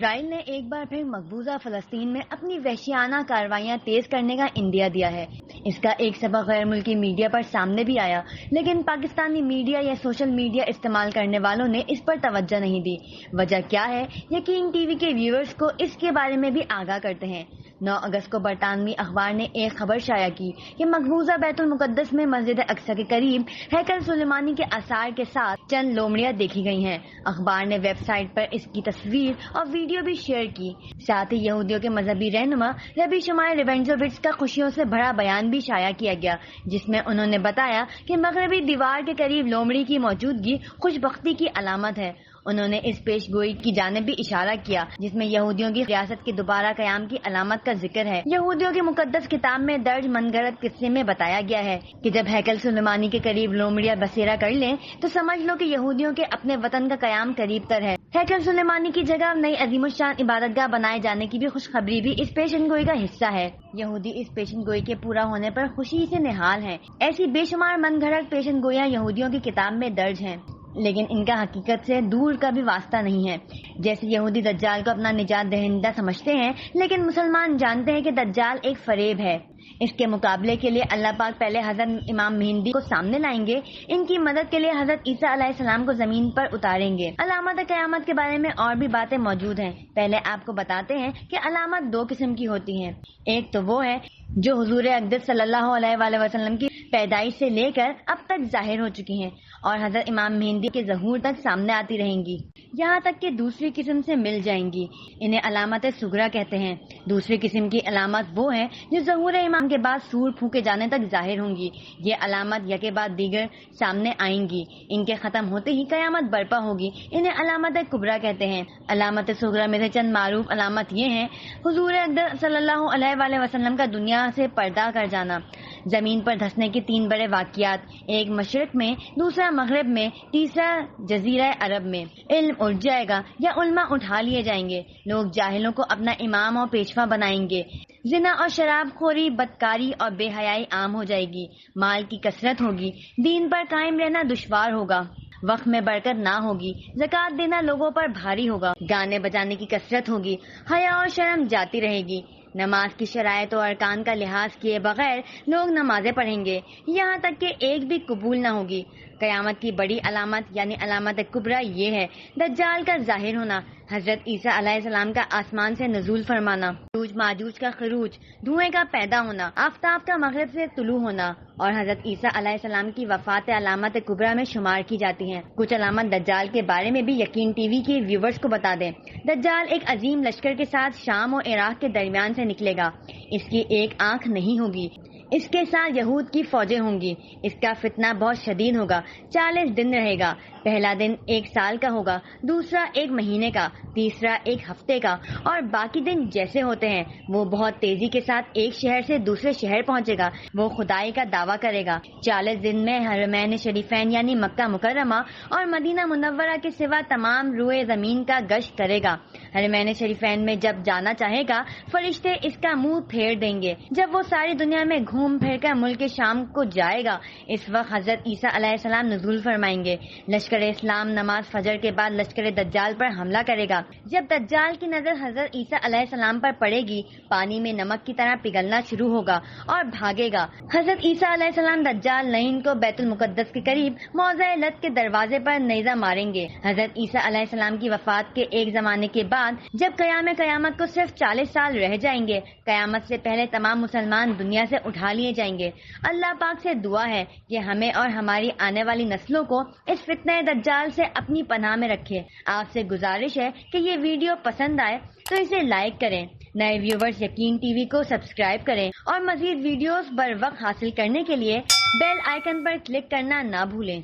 اسرائیل نے ایک بار پھر مقبوضہ فلسطین میں اپنی وحشیانہ کارروائیاں تیز کرنے کا اندیا دیا ہے۔ اس کا ایک سبق غیر ملکی میڈیا پر سامنے بھی آیا، لیکن پاکستانی میڈیا یا سوشل میڈیا استعمال کرنے والوں نے اس پر توجہ نہیں دی۔ وجہ کیا ہے؟ یقین ٹی وی کے ویورز کو اس کے بارے میں بھی آگاہ کرتے ہیں۔ 9 اگست کو برطانوی اخبار نے ایک خبر شائع کی کہ مقبوضہ بیت المقدس میں مسجد اقصی کے قریب ہیکل سلیمانی کے آثار کے ساتھ چند لومڑیاں دیکھی گئی ہیں۔ اخبار نے ویب سائٹ پر اس کی تصویر اور ویڈیو بھی شیئر کی۔ ساتھ ہی یہودیوں کے مذہبی رہنما ربی شمائے ریونزووٹس کا خوشیوں سے بھرا بیان بھی شائع کیا گیا، جس میں انہوں نے بتایا کہ مغربی دیوار کے قریب لومڑی کی موجودگی خوش بختی کی علامت ہے۔ انہوں نے اس پیش گوئی کی جانب بھی اشارہ کیا جس میں یہودیوں کی ریاست کے دوبارہ قیام کی علامت کا ذکر ہے۔ یہودیوں کی مقدس کتاب میں درج من گھڑت قصے میں بتایا گیا ہے کہ جب ہیکل سلیمانی کے قریب لومڑیاں بسیرا کر لیں تو سمجھ لو کہ یہودیوں کے اپنے وطن کا قیام قریب تر ہے۔ ہیکل سلیمانی کی جگہ نئی عظیم الشان عبادت گاہ بنائے جانے کی بھی خوشخبری بھی اس پیشن گوئی کا حصہ ہے۔ یہودی اس پیشن گوئی کے پورا ہونے پر خوشی سے نہال ہیں۔ ایسی بے شمار من گھڑت پیشن گوئیاں یہودیوں کی کتاب میں درج ہیں، لیکن ان کا حقیقت سے دور کا بھی واسطہ نہیں ہے۔ جیسے یہودی دجال کو اپنا نجات دہندہ سمجھتے ہیں، لیکن مسلمان جانتے ہیں کہ دجال ایک فریب ہے۔ اس کے مقابلے کے لیے اللہ پاک پہلے حضرت امام مہدی کو سامنے لائیں گے، ان کی مدد کے لیے حضرت عیسیٰ علیہ السلام کو زمین پر اتاریں گے۔ علامت قیامت کے بارے میں اور بھی باتیں موجود ہیں۔ پہلے آپ کو بتاتے ہیں کہ علامت 2 قسم کی ہوتی ہیں۔ ایک تو وہ ہے جو حضور اقدس صلی اللہ علیہ وآلہ وسلم کی پیدائش سے لے کر اب تک ظاہر ہو چکی ہیں اور حضرت امام مہدی کے ظہور تک سامنے آتی رہیں گی، یہاں تک کہ دوسری قسم سے مل جائیں گی۔ انہیں علامت صغریٰ کہتے ہیں۔ دوسری قسم کی علامت وہ ہے جو ظہور امام کے بعد سور پھونکے جانے تک ظاہر ہوں گی۔ یہ علامت یکے بعد دیگر سامنے آئیں گی۔ ان کے ختم ہوتے ہی قیامت برپا ہوگی۔ انہیں علامت کبریٰ کہتے ہیں۔ علامت صغریٰ میں سے چند معروف علامت یہ ہیں: حضور اقدس صلی اللہ علیہ وآلہ وسلم کا دنیا سے پردہ کر جانا، زمین پر دھنسنے کے 3 بڑے واقعات، ایک مشرق میں، دوسرا مغرب میں، تیسرا جزیرہ عرب میں۔ علم اٹھ جائے گا یا علماء اٹھا لیے جائیں گے۔ لوگ جاہلوں کو اپنا امام اور پیشوا بنائیں گے۔ زنا اور شراب خوری، بدکاری اور بے حیائی عام ہو جائے گی۔ مال کی کثرت ہوگی۔ دین پر قائم رہنا دشوار ہوگا۔ وقت میں برکت نہ ہوگی۔ زکوٰۃ دینا لوگوں پر بھاری ہوگا۔ گانے بجانے کی کثرت ہوگی۔ حیا اور شرم جاتی رہے گی۔ نماز کی شرائط و ارکان کا لحاظ کیے بغیر لوگ نمازیں پڑھیں گے، یہاں تک کہ ایک بھی قبول نہ ہوگی۔ قیامت کی بڑی علامت یعنی علامت کبریٰ یہ ہے: دجال کا ظاہر ہونا، حضرت عیسیٰ علیہ السلام کا آسمان سے نزول فرمانا، یاجوج ماجوج کا خروج، دھوئیں کا پیدا ہونا، آفتاب کا مغرب سے طلوع ہونا اور حضرت عیسیٰ علیہ السلام کی وفات علامت کبریٰ میں شمار کی جاتی ہیں۔ کچھ علامت دجال کے بارے میں بھی یقین ٹی وی کے ویورز کو بتا دیں۔ دجال ایک عظیم لشکر کے ساتھ شام اور عراق کے درمیان سے نکلے گا۔ اس کی ایک آنکھ نہیں ہوگی۔ اس کے ساتھ یہود کی فوجیں ہوں گی۔ اس کا فتنہ بہت شدید ہوگا۔ 40 دن رہے گا۔ پہلا دن 1 سال کا ہوگا، دوسرا 1 مہینے کا، تیسرا 1 ہفتے کا اور باقی دن جیسے ہوتے ہیں۔ وہ بہت تیزی کے ساتھ ایک شہر سے دوسرے شہر پہنچے گا۔ وہ خدائی کا دعویٰ کرے گا۔ 40 دن میں حرمین شریفین یعنی مکہ مکرمہ اور مدینہ منورہ کے سوا تمام روئے زمین کا گشت کرے گا۔ حرمین شریفین میں جب جانا چاہے گا، فرشتے اس کا منہ پھیر دیں گے۔ جب وہ ساری دنیا میں گھوم پھر کر ملک شام کو جائے گا، اس وقت حضرت عیسیٰ علیہ السلام نزول فرمائیں گے۔ لشکر اسلام نماز فجر کے بعد لشکر دجال پر حملہ کرے گا۔ جب دجال کی نظر حضرت عیسیٰ علیہ السلام پر پڑے گی، پانی میں نمک کی طرح پگھلنا شروع ہوگا اور بھاگے گا۔ حضرت عیسیٰ علیہ السلام دجال لعین کو بیت المقدس کے قریب موضع لد کے دروازے پر نیزہ ماریں گے۔ حضرت عیسیٰ علیہ السلام کی وفات کے ایک زمانے کے بعد جب قیامت کو صرف 40 سال رہ جائیں گے، قیامت سے پہلے تمام مسلمان دنیا سے اٹھا لیے جائیں گے۔ اللہ پاک سے دعا ہے کہ ہمیں اور ہماری آنے والی نسلوں کو اس فتنہ دجال سے اپنی پناہ میں رکھے۔ آپ سے گزارش ہے کہ یہ ویڈیو پسند آئے تو اسے لائک کریں، نئے ویورز یقین ٹی وی کو سبسکرائب کریں اور مزید ویڈیوز بر وقت حاصل کرنے کے لیے بیل آئیکن پر کلک کرنا نہ بھولیں۔